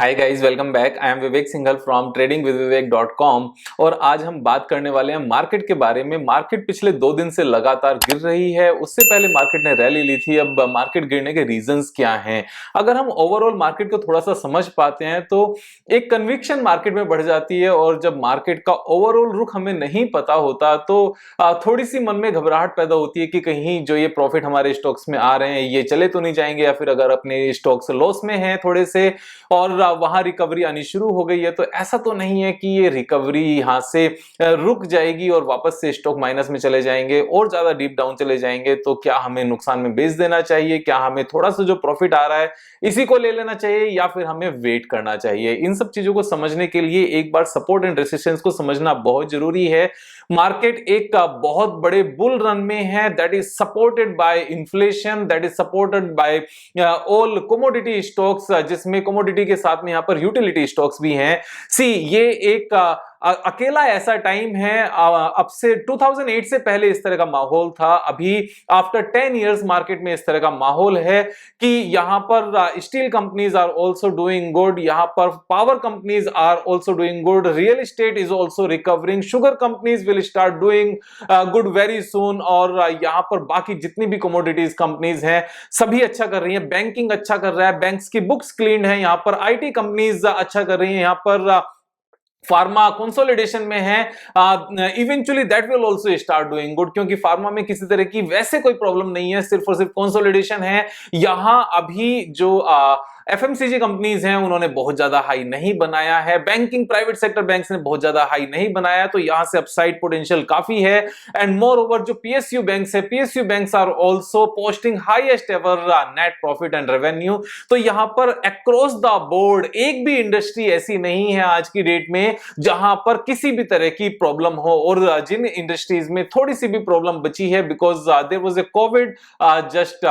Hi guys, welcome back. I am Vivek Singhal from tradingwithvivek.com। और आज हम बात करने वाले हैं मार्केट के बारे में। मार्केट पिछले 2 दिन से लगातार गिर रही है। उससे पहले मार्केट ने रैली ली थी। अब मार्केट गिरने के रीजंस क्या हैं? अगर हम ओवरऑल मार्केट को थोड़ा सा समझ पाते हैं तो एक कन्विक्शन मार्केट में बढ़ जाती है। और जब मार्केट का ओवरऑल रुख हमें नहीं पता होता तो थोड़ी सी मन में घबराहट पैदा होती है कि कहीं जो ये प्रॉफिट हमारे स्टॉक्स में आ रहे हैं ये चले तो नहीं जाएंगे, या फिर अगर अपने स्टॉक्स लॉस में हैं थोड़े से और वहां रिकवरी आनी शुरू हो गई है तो ऐसा तो नहीं है कि ये रिकवरी यहां से रुक जाएगी और वापस से स्टॉक माइनस में चले जाएंगे और ज्यादा डीप डाउन चले जाएंगे। तो क्या हमें नुकसान में बेच देना चाहिए? क्या हमें थोड़ा सा जो प्रॉफिट आ रहा है इसी को ले लेना चाहिए, या फिर हमें वेट करना चाहिए? इन सब चीजों को समझने के लिए एक बार सपोर्ट एंड रेजिस्टेंस को समझना बहुत जरूरी है। मार्केट एक बहुत बड़े बुल रन में है, that is supported by inflation, that is supported by all commodity stocks, जिसमें कमोडिटी के साथ में यहां पर यूटिलिटी स्टॉक्स भी हैं। सी ये एक अकेला ऐसा टाइम है, अब से 2008 से पहले इस तरह का माहौल था। अभी आफ्टर 10 इयर्स मार्केट में इस तरह का माहौल है कि यहां पर steel companies are also doing good, यहां पर power companies are also doing good, real estate is also recovering, sugar companies will start doing good very soon. और यहां पर बाकी जितनी भी कमोडिटीज कंपनीज हैं सभी अच्छा कर रही हैं। बैंकिंग अच्छा कर रहा है, बैंक्स की बुक्स क्लीन है, यहां पर आईटी कंपनीज अच्छा कर रही हैं, यहां पर फार्मा कंसोलिडेशन में है। Eventually that will also start doing good, क्योंकि फार्मा में किसी तरह की वैसे कोई प्रॉब्लम नहीं है, सिर्फ और सिर्फ कंसोलिडेशन है। यहां अभी जो एफएमसीजी कंपनीज हैं उन्होंने बहुत ज्यादा हाई नहीं बनाया है, बैंकिंग प्राइवेट सेक्टर बैंक्स ने बहुत ज्यादा हाई नहीं बनाया, तो यहां से अपसाइड पोटेंशियल काफी है। एंड मोर ओवर जो पीएसयू बैंक्स है, PSU banks are also posting highest ever net profit and revenue. तो यहां पर अक्रॉस द बोर्ड एक भी इंडस्ट्री ऐसी नहीं है आज की डेट में जहां पर किसी भी तरह की प्रॉब्लम हो। और जिन इंडस्ट्रीज में थोड़ी सी भी प्रॉब्लम बची है, because there was a covid just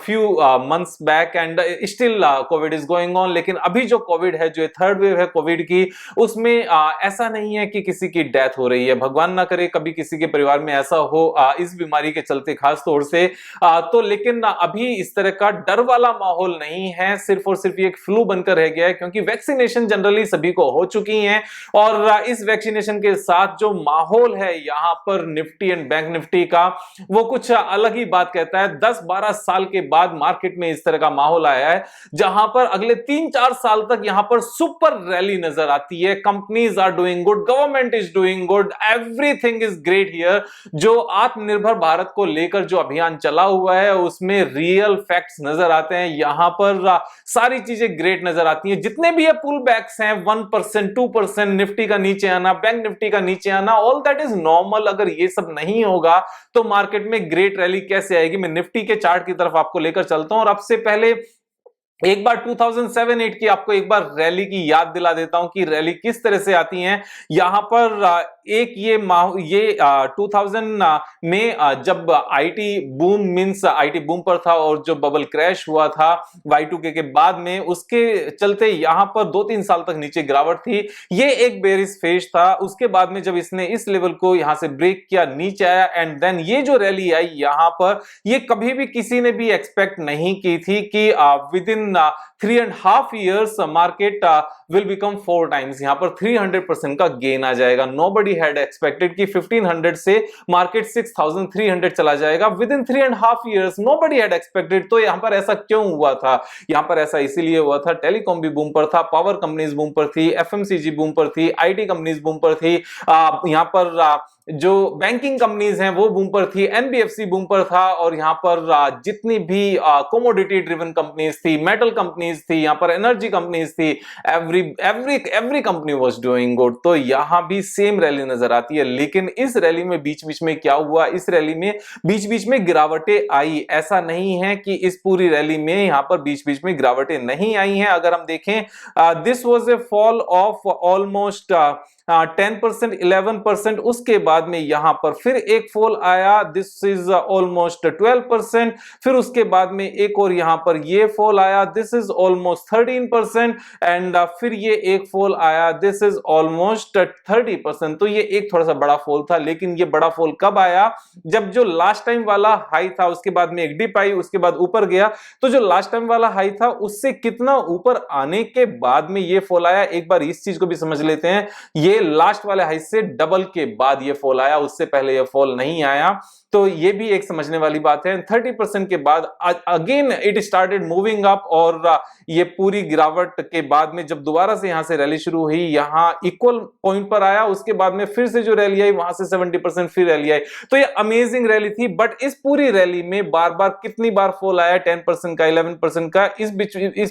few months back and still covid is going on, लेकिन अभी जो कोविड है, जो थर्ड वेव है कोविड की, उसमें ऐसा नहीं है कि किसी की डेथ हो रही है। भगवान ना करे कभी किसी के परिवार में ऐसा हो इस बीमारी के चलते खास तौर से। तो लेकिन अभी इस तरह का डर वाला माहौल नहीं है, सिर्फ और सिर्फ ये एक फ्लू बनकर रह गया है, क्योंकि वैक्सीनेशन जनरली सभी को हो चुकी है। और इस वैक्सीनेशन के साथ जो माहौल है यहां पर निफ्टी एंड बैंक निफ्टी का, वो कुछ अलग ही बात कहता है। 10-12 साल के बाद मार्केट में इस तरह का माहौल आया है जहां पर अगले 3-4 साल तक यहां पर सुपर रैली नजर आती है। Companies are doing good, government is doing good, everything is great here. जो आत्मनिर्भर भारत को लेकर जो अभियान चला हुआ है उसमें रियल फैक्ट्स नजर आते हैं। यहां पर सारी चीजें ग्रेट नजर आती हैं। जितने भी ये पुल बैक्स हैं, 1% 2% निफ्टी का नीचे आना, बैंक निफ्टी का नीचे आना, ऑल दैट इज नॉर्मल। अगर ये सब नहीं होगा तो मार्केट में ग्रेट रैली कैसे आएगी? मैं निफ्टी के चार्ट की तरफ आपको लेकर चलता हूं और अब से पहले एक बार 2007-8 की आपको एक बार रैली की याद दिला देता हूं कि रैली किस तरह से आती है। यहां पर एक ये 2000 में जब IT boom means IT boom पर था और जो बबल क्रैश हुआ था Y2K के बाद में, उसके चलते यहां पर 2-3 साल तक नीचे गिरावट थी। ये एक बेरिश फेज था। उसके बाद में जब इसने इस लेवल को यहां से ब्रेक किया, नीचे आया, एंड देन ये जो रैली आई यहां पर, ये कभी भी किसी ने भी एक्सपेक्ट नहीं की थी कि with in 3.5 years market will become 4 times। यहां पर 300% का गेन आ जाएगा। Nobody had expected कि 1500 से मार्केट 6300 चला जाएगा with in 3.5 years। Nobody had expected। तो यहां पर ऐसा क्यों हुआ था? यहां पर ऐसा इसीलिए हुआ था, टेलीकॉम भी बूम पर था, पावर कंपनीज बूम पर थी, एफएमसीजी बूम पर थी, आईटी कंपनीज बूम पर थी, यहां पर जो बैंकिंग कंपनीज हैं वो बूम पर थी, एनबीएफसी बूम पर था, और यहां पर जितनी भी कमोडिटी ड्रिवन कंपनीज थी, मेटल कंपनीज थी, यहां पर एनर्जी कंपनीज थी, every company was doing good. तो यहां भी सेम रैली नजर आती है। लेकिन इस रैली में बीच बीच में क्या हुआ? इस रैली में बीच बीच में गिरावटें आई। ऐसा नहीं है कि इस पूरी रैली में यहां पर बीच बीच में गिरावटें नहीं आई हैं। अगर हम देखें, this was a fall of almost 10%, 11%, उसके बाद में यहां पर फिर एक फॉल आया, दिस इज ऑलमोस्ट 12%, फिर उसके बाद में एक और यहां पर ये फॉल आया, दिस इज ऑलमोस्ट 13%, एंड फिर ये एक फॉल आया, दिस इज ऑलमोस्ट 30%। तो ये एक थोड़ा सा बड़ा फॉल था, लेकिन ये बड़ा फॉल कब आया? जब जो लास्ट टाइम वाला हाई था उसके बाद में एक डिप आई, उसके बाद ऊपर गया। तो जो लास्ट टाइम वाला हाई था उससे कितना ऊपर आने के बाद में ये फॉल आया, एक बार इस चीज को भी समझ लेते हैं। ये लास्ट वाले हाई से डबल के बाद ये फॉल आया, उससे पहले ये फॉल नहीं आया। तो ये भी एक समझने वाली बात है। 30% के बाद again it started moving up, और ये पूरी गिरावट के बाद में जब दोबारा से यहां से रैली शुरू हुई, यहां इक्वल पॉइंट पर आया, उसके बाद में फिर से जो रैली आई वहां से 70% फिर रैली आई। तो ये अमेजिंग रैली थी। बट इस पूरी रैली में बार बार कितनी बार फॉल आया? 10% का, 11% का। इस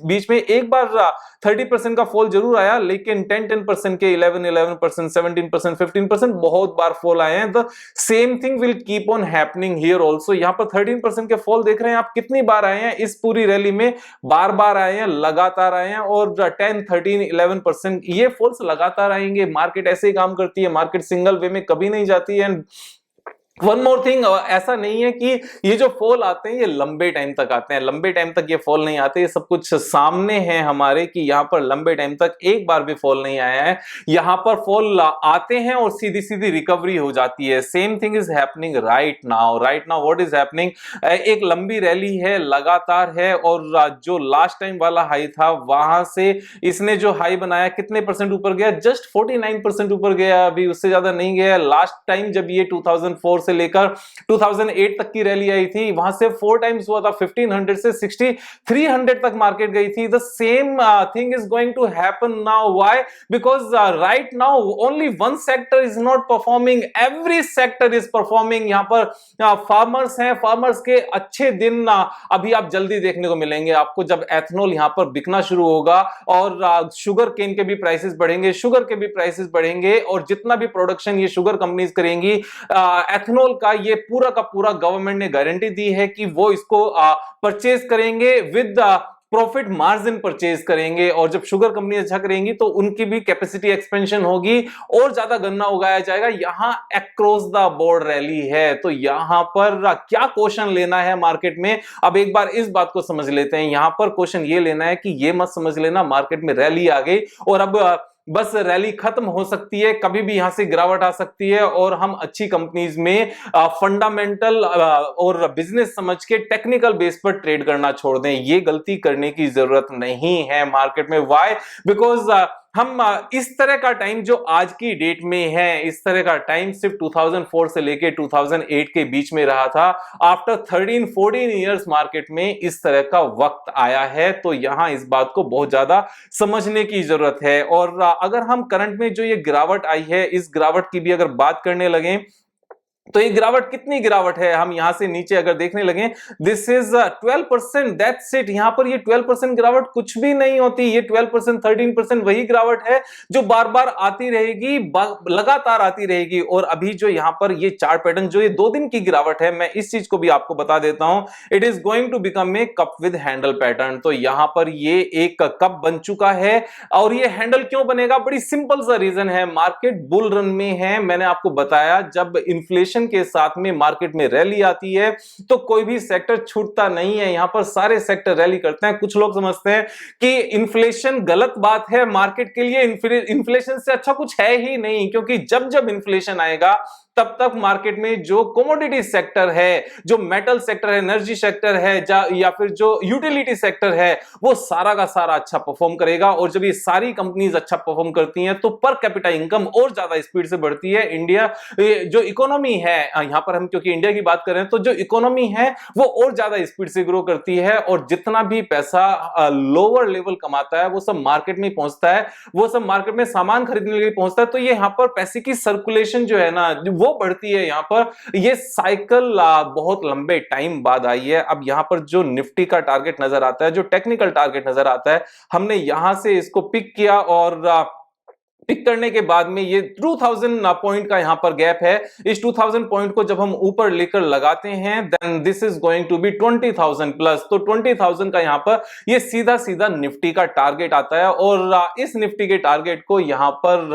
बीच में एक बार 30% का फॉल जरूर आया, लेकिन 10% के, 11% 17%, 15% बहुत बार फॉल आए हैं। The same thing will keep on happening here also. यहां पर 13% के फॉल देख रहे हैं आप, कितनी बार आए हैं इस पूरी रैली में? बार बार आए हैं, लगातार आए हैं, और 10, 13, 11% ये फॉल्स लगातार आएंगे। मार्केट ऐसे ही काम करती है, मार्केट सिंगल वे में कभी नहीं जाती है। वन मोर थिंग, ऐसा नहीं है कि ये जो फॉल आते हैं ये लंबे टाइम तक आते हैं, लंबे टाइम तक ये फॉल नहीं आते। ये सब कुछ सामने है हमारे कि यहाँ पर लंबे टाइम तक एक बार भी फॉल नहीं आया है। यहाँ पर फॉल आते हैं और सीधी सीधी रिकवरी हो जाती है। Same thing is happening right now. Right now what is happening? एक लंबी रैली है, लगातार है, और जो लास्ट टाइम वाला हाई था वहां से इसने जो हाई बनाया कितने परसेंट ऊपर गया? जस्ट 49% ऊपर गया, अभी उससे ज्यादा नहीं गया। लास्ट टाइम जब ये 2004 से लेकर 2008 तक की रैली आई थी, वहां से 4 टाइम्स हुआ था। 1500 से 6300 तक मार्केट गई थी। The same thing is going to happen now. Why? Because right now only one sector is not performing, every sector is performing. यहां पर फार्मर्स हैं, फार्मर्स के अच्छे दिन अभी आप जल्दी देखने को मिलेंगे आपको, जब एथनॉल यहां पर बिकना शुरू होगा, और शुगर केन के भी प्राइसेस बढ़ेंगे, शुगर के भी प्राइसेस बढ़ेंगे, और जितना भी प्रोडक्शन ये शुगर कंपनीज करेंगी एथनॉल का, ये पूरा का पूरा गवर्नमेंट ने गारंटी दी है कि वो इसको परचेज करेंगे, विद प्रॉफिट मार्जिन परचेज करेंगे। और जब शुगर कंपनी अच्छा करेंगी तो उनकी भी कैपेसिटी एक्सपेंशन होगी और ज्यादा गन्ना उगाया जाएगा। यहां अक्रॉस द बोर्ड रैली है, तो यहां पर क्या क्वेश्चन लेना है मार्केट में? अब एक बार इस बात को समझ लेते हैं। यहां पर क्वेश्चन ये लेना है कि ये मत समझ लेना मार्केट में रैली आ गई और अब बस रैली खत्म हो सकती है, कभी भी यहां से गिरावट आ सकती है, और हम अच्छी कंपनीज में फंडामेंटल और बिजनेस समझ के टेक्निकल बेस पर ट्रेड करना छोड़ दें। ये गलती करने की जरूरत नहीं है मार्केट में। व्हाई? बिकॉज हम इस तरह का टाइम जो आज की डेट में है, इस तरह का टाइम सिर्फ 2004 से लेके 2008 के बीच में रहा था। आफ्टर 13-14 इयर्स मार्केट में इस तरह का वक्त आया है। तो यहां इस बात को बहुत ज्यादा समझने की जरूरत है। और अगर हम करंट में जो ये गिरावट आई है, इस गिरावट की भी अगर बात करने लगे, तो ये गिरावट कितनी गिरावट है? हम यहां से नीचे अगर देखने लगे, दिस इज 12%, दैट्स इट। यहां पर ये 12% गिरावट कुछ भी नहीं होती। ये 12%, 13% वही गिरावट है जो बार बार आती रहेगी, लगातार आती रहेगी। और अभी जो यहां पर ये चार्ट पैटर्न, जो ये 2 दिन की गिरावट है, मैं इस चीज को भी आपको बता देता हूं। It is going to become a cup with handle pattern. तो यहां पर ये एक कप बन चुका है, और ये हैंडल क्यों बनेगा? बड़ी सिंपल सा रीजन है, मार्केट बुल रन में है। मैंने आपको बताया, जब इन्फ्लेशन के साथ में मार्केट में रैली आती है तो कोई भी सेक्टर छूटता नहीं है। यहां पर सारे सेक्टर रैली करते हैं। कुछ लोग समझते हैं कि इन्फ्लेशन गलत बात है मार्केट के लिए, इन्फ्लेशन से अच्छा कुछ है ही नहीं, क्योंकि जब जब इन्फ्लेशन आएगा तब तक मार्केट में जो कमोडिटी सेक्टर है, जो मेटल सेक्टर है, एनर्जी सेक्टर है, या फिर जो यूटिलिटी सेक्टर है, वो सारा का सारा अच्छा परफॉर्म करेगा। और जब ये सारी कंपनीज अच्छा परफॉर्म करती हैं तो पर कैपिटा इनकम और ज्यादा स्पीड से बढ़ती है। इंडिया जो इकोनॉमी है, यहां पर हम क्योंकि इंडिया की बात कर रहे हैं, तो जो इकोनॉमी है वो और ज्यादा स्पीड से ग्रो करती है। और जितना भी पैसा लोअर लेवल कमाता है वो सब मार्केट में पहुंचता है, वो सब मार्केट में सामान खरीदने के लिए पहुंचता है। तो ये यहां पर पैसे की सर्कुलेशन जो है ना, वो बढ़ती है। यहां पर ये साइकिल बहुत लंबे टाइम बाद आई है। अब यहां पर जो निफ्टी का टारगेट नजर आता है, जो टेक्निकल टारगेट नजर आता है, हमने यहां से इसको पिक किया और पिक करने के बाद में ये 2000 पॉइंट का यहां पर गैप है। इस 2000 पॉइंट को जब हम ऊपर लेकर लगाते हैं then this is going to be 20,000 plus. तो 20,000 का यहां पर ये सीधा सीधा निफ्टी का टारगेट आता है और इस निफ्टी के टारगेट को यहां पर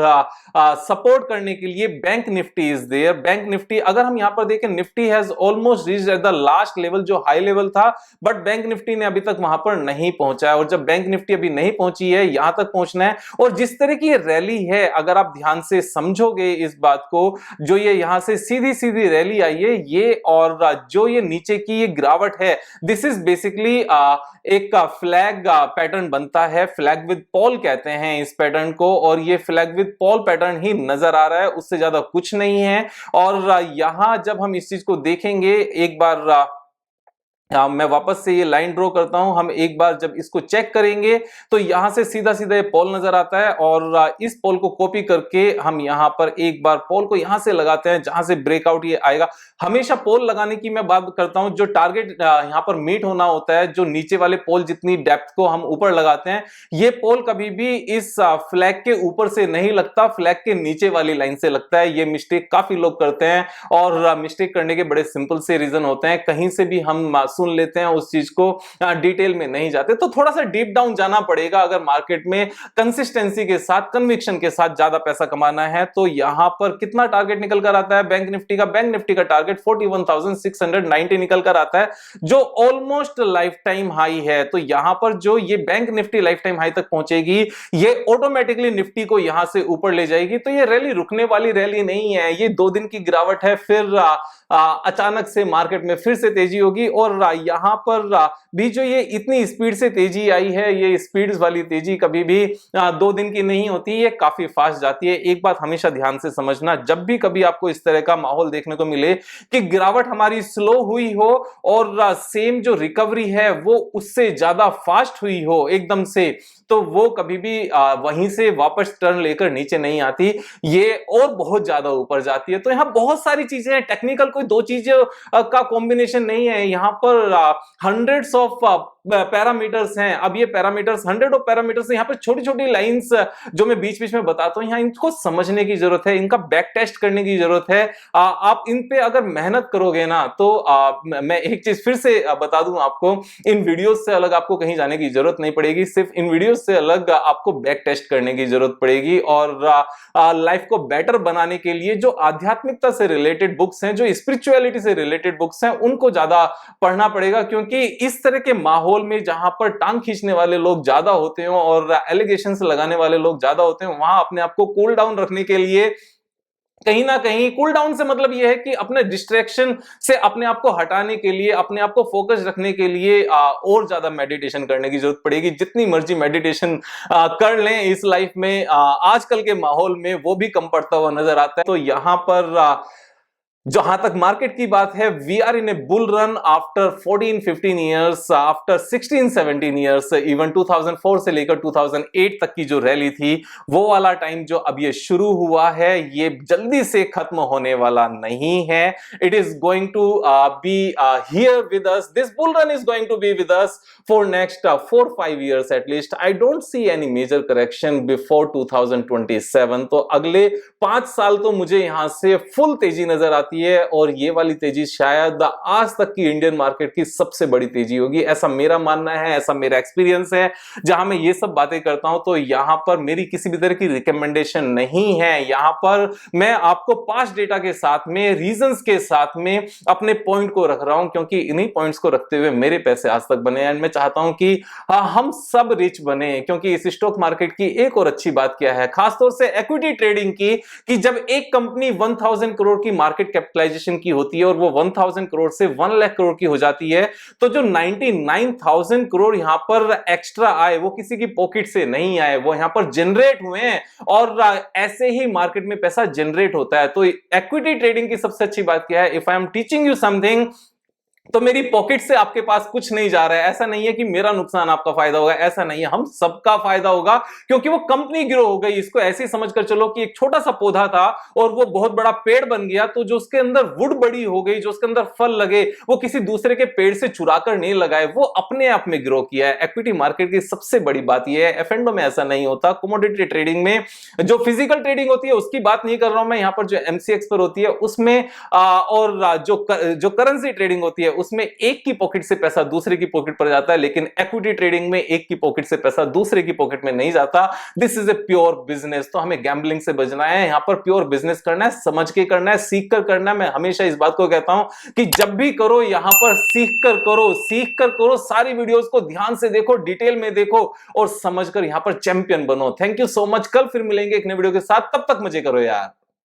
सपोर्ट करने के लिए Bank Nifty is there. Bank Nifty अगर हम यहां पर देखें, Nifty has almost reached at the last level जो हाई लेवल था, बट बैंक निफ्टी ने अभी तक वहां पर नहीं पहुंचा है। और जब बैंक निफ्टी अभी नहीं पहुंची है, यहां तक पहुंचना है। और जिस तरह की ये रैली है, अगर आप ध्यान से समझोगे इस बात को, जो ये यहां से सीधी सीधी रैली आई है ये, और जो ये नीचे की ये गिरावट है, दिस इज बेसिकली एक फ्लैग पैटर्न बनता है। फ्लैग विद पॉल कहते हैं इस पैटर्न को, और ये फ्लैग विद पॉल पैटर्न ही नजर आ रहा है, उससे ज्यादा कुछ नहीं है। और यहां जब हम इस चीज को देखेंगे एक बार, मैं वापस से ये लाइन ड्रॉ करता हूं, हम एक बार जब इसको चेक करेंगे तो यहां से सीधा सीधा ये पोल नजर आता है, और इस पोल को कॉपी करके हम यहां पर एक बार पोल को यहां से लगाते हैं जहां से ब्रेकआउट ये आएगा। हमेशा पोल लगाने की मैं बात करता हूं, जो टारगेट यहां पर मीट होना होता है, जो नीचे वाले पोल जितनी डेप्थ को हम ऊपर लगाते हैं, ये पोल कभी भी इस फ्लैग के ऊपर से नहीं लगता, फ्लैग के नीचे वाली लाइन से लगता है। ये मिस्टेक काफी लोग करते हैं, और मिस्टेक करने के बड़े सिंपल से रीजन होते हैं। कहीं से भी हम सुन लेते हैं, उस चीज को डिटेल में नहीं जाते, तो थोड़ा सा डीप डाउन जाना पड़ेगा अगर मार्केट में कंसिस्टेंसी के साथ, कन्विक्शन के साथ ज्यादा पैसा कमाना है। तो यहां पर कितना टारगेट निकल कर आता है बैंक निफ्टी का? बैंक निफ्टी का टारगेट 41,690 निकल कर आता है, जो ऑलमोस्ट लाइफ टाइम हाई है। तो यहां पर जो ये bank Nifty life time high तक पहुंचेगी, ये ऑटोमेटिकली निफ्टी को यहां से ऊपर ले जाएगी। तो ये रैली रुकने वाली रैली नहीं है, ये 2 दिन की गिरावट है, फिर अचानक से मार्केट में फिर से तेजी होगी। और यहां पर भी जो ये इतनी स्पीड से तेजी आई है, ये स्पीड वाली तेजी कभी भी 2 दिन की नहीं होती, ये काफी फास्ट जाती है। एक बात हमेशा ध्यान से समझना, जब भी कभी आपको इस तरह का माहौल देखने को मिले कि गिरावट हमारी स्लो हुई हो और सेम जो रिकवरी है वो उससे ज्यादा फास्ट हुई हो एकदम से, तो वो कभी भी वहीं से वापस टर्न लेकर नीचे नहीं आती, ये और बहुत ज्यादा ऊपर जाती है। तो यहां बहुत सारी चीजें हैं, टेक्निकल कोई 2 चीजों का कॉम्बिनेशन नहीं है, यहां पर हंड्रेड्स ऑफ पैरामीटर्स हैं। अब ये पैरामीटर्स, 100 ऑफ पैरामीटर्स, यहाँ पर छोटी छोटी लाइंस जो मैं बीच बीच में बताता हूं, यहाँ इनको समझने की जरूरत है, इनका बैक टेस्ट करने की जरूरत है। आप इन पे अगर मेहनत करोगे ना, तो मैं एक चीज फिर से बता दूं आपको, इन वीडियोस से अलग आपको कहीं जाने की जरूरत नहीं पड़ेगी, सिर्फ इन वीडियोस से अलग आपको बैक टेस्ट करने की जरूरत पड़ेगी। और लाइफ को बेटर बनाने के लिए जो आध्यात्मिकता से रिलेटेड बुक्स हैं, जो स्पिरिचुअलिटी से रिलेटेड बुक्स हैं, उनको ज्यादा पढ़ना पड़ेगा। क्योंकि इस तरह के माहौल में जहां पर टांग खींचने वाले लोग ज्यादा होते हैं और एलिगेशंस लगाने वाले लोग ज्यादा होते हैं, वहां अपने आप को कूल डाउन रखने के लिए, कहीं ना कहीं कूल डाउन से मतलब यह है कि अपने डिस्ट्रैक्शन से अपने आप को हटाने के लिए, अपने आप को फोकस रखने के लिए और ज्यादा मेडिटेशन करने की जरूरत पड़ेगी। जितनी मर्जी मेडिटेशन कर लें इस लाइफ में, आजकल के माहौल में वो भी कम पड़ता हुआ नजर आता है। तो यहां पर जहां तक मार्केट की बात है, we are in a bull run after 14-15 years, after 16-17 years, even 2004 से लेकर 2008 तक की जो रैली थी, वो वाला टाइम जो अब ये शुरू हुआ है, ये जल्दी से खत्म होने वाला नहीं है। It is going to be here with us, this bull run is going to be with us for next 4-5 years at least. I don't see any major correction before 2027। तो अगले 5 साल तो मुझे यहां से फुल तेजी नजर आती है, और ये वाली तेजी शायद आज तक की इंडियन मार्केट की सबसे बड़ी तेजी होगी, ऐसा मेरा मानना है, ऐसा मेरा एक्सपीरियंस है। जहां मैं ये सब बातें करता हूं तो यहां पर मेरी किसी भी तरह की रिकमेंडेशन नहीं है, यहां पर मैं आपको पास्ट डेटा के साथ में, रीजंस के साथ में अपने पॉइंट को रख रहा हूं, क्योंकि इन्हीं पॉइंट्स को रखते हुए मेरे पैसे आज तक बने। एंड मैं चाहता हूं कि हम सब रिच बने, क्योंकि इस स्टॉक मार्केट की एक और अच्छी बात क्या है, खासतौर से इक्विटी ट्रेडिंग की, कि जब एक कंपनी 1000 करोड़ की मार्केट कैपिटलाइजेशन की होती है और वो 1000 करोड़ से 1 लाख करोड़ की हो जाती है, तो जो 99,000 करोड़ यहां पर एक्स्ट्रा आए, वो किसी की पॉकेट से नहीं आए, वो यहां पर जनरेट हुए हैं। और ऐसे ही मार्केट में पैसा जनरेट होता है। तो इक्विटी ट्रेडिंग की सबसे अच्छी बात क्या है, if I am teaching you something, तो मेरी पॉकेट से आपके पास कुछ नहीं जा रहा है। ऐसा नहीं है कि मेरा नुकसान आपका फायदा होगा, ऐसा नहीं है, हम सबका फायदा होगा, क्योंकि वो कंपनी ग्रो हो गई। इसको ऐसे ही समझकर चलो कि एक छोटा सा पौधा था और वो बहुत बड़ा पेड़ बन गया, तो जो उसके अंदर वुड बड़ी हो गई, जो उसके अंदर फल लगे, वो किसी दूसरे के पेड़ से चुरा कर नहीं लगाए, वो अपने आप में ग्रो किया है। इक्विटी मार्केट की सबसे बड़ी बात यह है, एफ&ओ में ऐसा नहीं होता। कमोडिटी ट्रेडिंग में जो फिजिकल ट्रेडिंग होती है उसकी बात नहीं कर रहा हूं मैं, यहां पर जो एमसीएक्स पर होती है उसमें और जो करेंसी ट्रेडिंग होती है उसमें एक की पॉकेट से पैसा दूसरे की पॉकेट पर जाता है, लेकिन इक्विटी ट्रेडिंग में एक की पॉकेट से पैसा दूसरे की पॉकेट में नहीं जाता। This is a pure business. तो हमें गैम्बलिंग से बचना है, यहां पर प्योर बिजनेस करना है, समझ के करना है, सीख कर करना है। मैं हमेशा इस बात को कहता हूं कि जब भी करो यहां पर सीख कर करो, सीख कर करो, सारी वीडियोस को ध्यान से देखो, डिटेल में देखो और समझकर यहां पर चैंपियन बनो। Thank you so much. कल फिर मिलेंगे एक नए वीडियो के साथ, तब तक मजे करो यार।